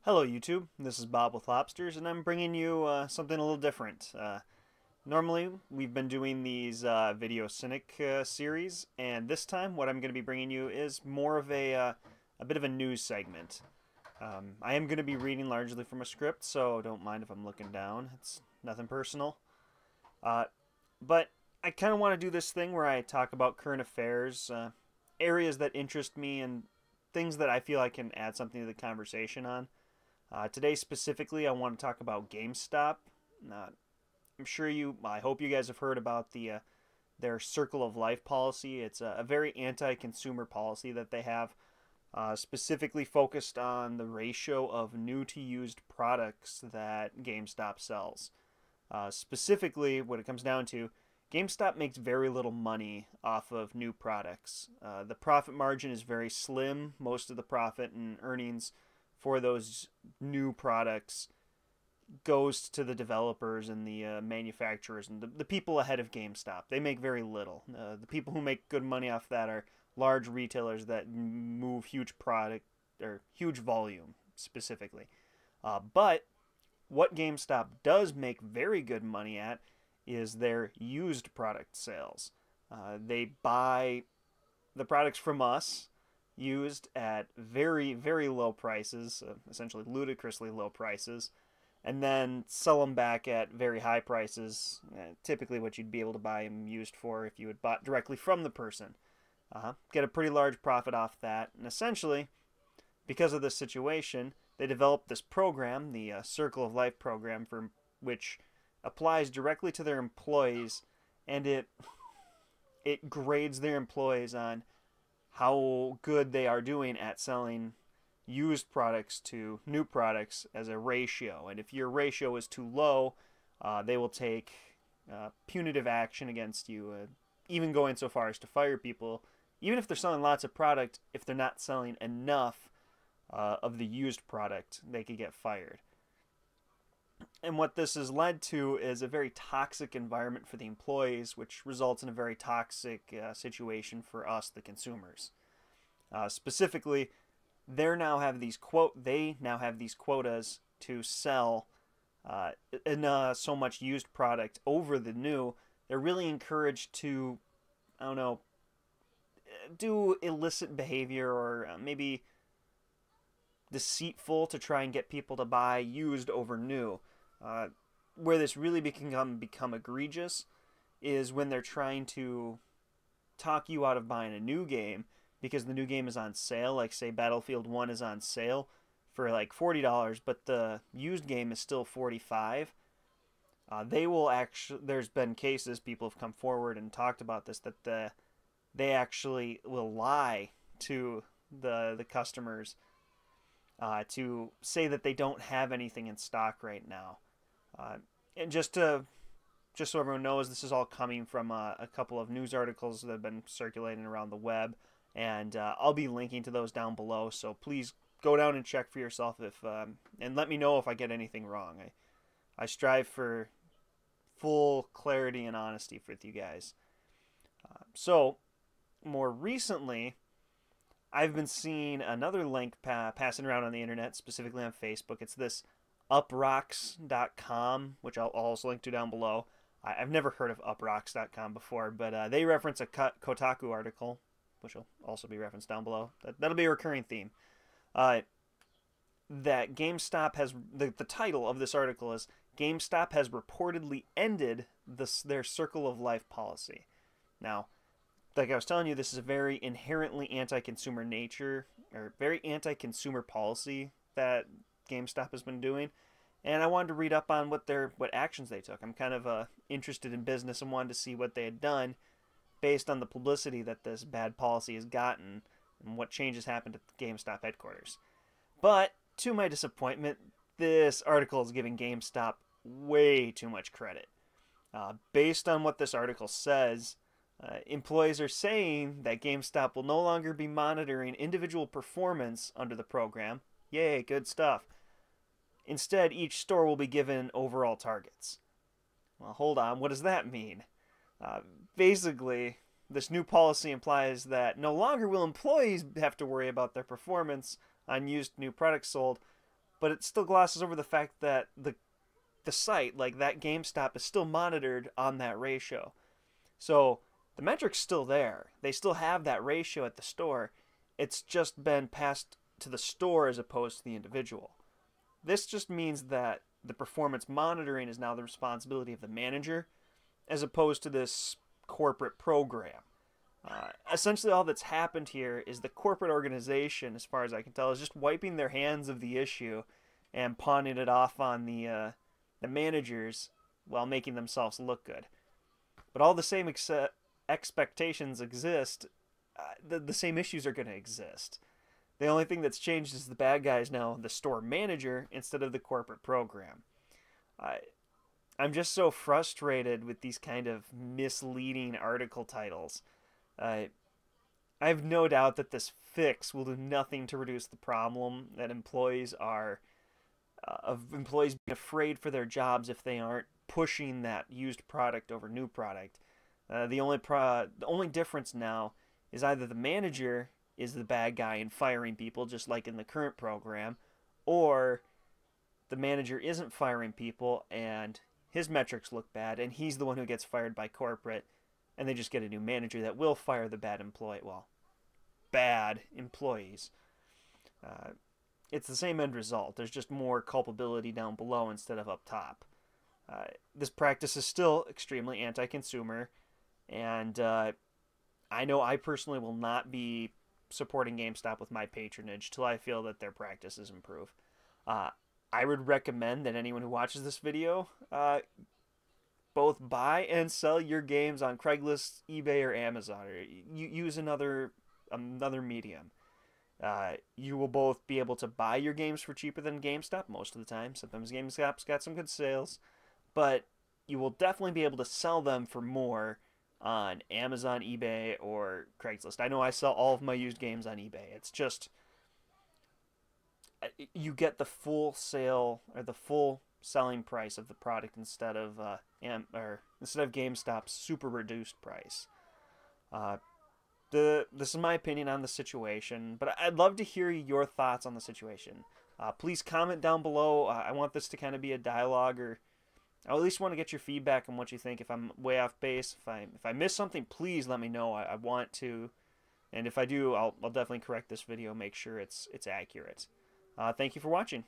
Hello YouTube, this is Bob with Lobsters, and I'm bringing you something a little different. Normally, we've been doing these Video Cynic series, and this time what I'm going to be bringing you is more of a bit of a news segment. I am going to be reading largely from a script, so don't mind if I'm looking down. It's nothing personal. Uh, but I kind of want to do this thing where I talk about current affairs, areas that interest me, and things that I feel I can add something to the conversation on. Today specifically, I want to talk about GameStop. Uh, I hope you guys have heard about their Circle of Life policy. It's a very anti-consumer policy that they have, specifically focused on the ratio of new to used products that GameStop sells. Specifically, what it comes down to, GameStop makes very little money off of new products. The profit margin is very slim. Most of the profit and earnings for those new products goes to the developers and the manufacturers and the people ahead of GameStop. They make very little. The people who make good money off that are large retailers that move huge product or huge volume specifically. But what GameStop does make very good money at is their used product sales. They buy the products from us used at very, very low prices, essentially ludicrously low prices, and then sell them back at very high prices, typically what you'd be able to buy them used for if you had bought directly from the person. Get a pretty large profit off that, and essentially, because of this situation, they developed this program, the Circle of Life program, for which applies directly to their employees, and it grades their employees on how good they are doing at selling used products to new products as a ratio. And if your ratio is too low, they will take punitive action against you, even going so far as to fire people. Even if they're selling lots of product, if they're not selling enough of the used product, they could get fired. And what this has led to is a very toxic environment for the employees, which results in a very toxic situation for us, the consumers. Specifically, they now have these quotas to sell so much used product over the new. They're really encouraged to, I don't know, do illicit behavior or maybe deceitful to try and get people to buy used over new. Where this really become egregious is when they're trying to talk you out of buying a new game because the new game is on sale. Like say Battlefield 1 is on sale for like $40, but the used game is still $45. They will actually. There's been cases people have come forward and talked about this that they actually will lie to the customers to say that they don't have anything in stock right now. And just so everyone knows, this is all coming from a couple of news articles that have been circulating around the web, and I'll be linking to those down below. So please go down and check for yourself and let me know if I get anything wrong. I strive for full clarity and honesty with you guys. So more recently, I've been seeing another link passing around on the internet, specifically on Facebook. It's this uprocks.com, which I'll also link to down below. I've never heard of uprocks.com before, but they reference a Kotaku article, which will also be referenced down below. That'll be a recurring theme. That GameStop has, the title of this article is GameStop has reportedly ended their Circle of Life policy. Now, like I was telling you, this is a very inherently anti-consumer nature, or very anti-consumer policy that GameStop has been doing, and I wanted to read up on what actions they took. I'm kind of interested in business and wanted to see what they had done based on the publicity that this bad policy has gotten and what changes happened at the GameStop headquarters. But to my disappointment, this article is giving GameStop way too much credit. Based on what this article says, employees are saying that GameStop will no longer be monitoring individual performance under the program. Yay, good stuff. Instead, each store will be given overall targets. Well, hold on, what does that mean? Basically, this new policy implies that no longer will employees have to worry about their performance on used new products sold, but it still glosses over the fact that the site, like that GameStop, is still monitored on that ratio. So the metric's still there. They still have that ratio at the store. It's just been passed to the store as opposed to the individual. This just means that the performance monitoring is now the responsibility of the manager as opposed to this corporate program. Essentially, all that's happened here is the corporate organization, as far as I can tell, is just wiping their hands of the issue and pawning it off on the managers while making themselves look good. But all the same expectations exist. The same issues are going to exist. The only thing that's changed is the bad guy is now the store manager instead of the corporate program. I'm just so frustrated with these kind of misleading article titles. I have no doubt that this fix will do nothing to reduce the problem that employees are of employees being afraid for their jobs if they aren't pushing that used product over new product. The only difference now is either the manager is the bad guy in firing people, just like in the current program, or the manager isn't firing people and his metrics look bad and he's the one who gets fired by corporate, and they just get a new manager that will fire the bad employees. It's the same end result. There's just more culpability down below instead of up top. This practice is still extremely anti-consumer, and I know I personally will not be supporting GameStop with my patronage till I feel that their practices improve. I would recommend that anyone who watches this video both buy and sell your games on Craigslist, eBay, or Amazon, or use another medium. You will both be able to buy your games for cheaper than GameStop most of the time. Sometimes GameStop's got some good sales, but you will definitely be able to sell them for more on Amazon, eBay, or Craigslist. I know I sell all of my used games on eBay. It's just you get the full sale or the full selling price of the product instead of GameStop's super reduced price. This is my opinion on the situation, but I'd love to hear your thoughts on the situation. Please comment down below. I want this to kind of be a dialogue, or I at least want to get your feedback on what you think. If I'm way off base, if I miss something, please let me know. I want to, and if I do, I'll definitely correct this video, make sure it's accurate. Thank you for watching.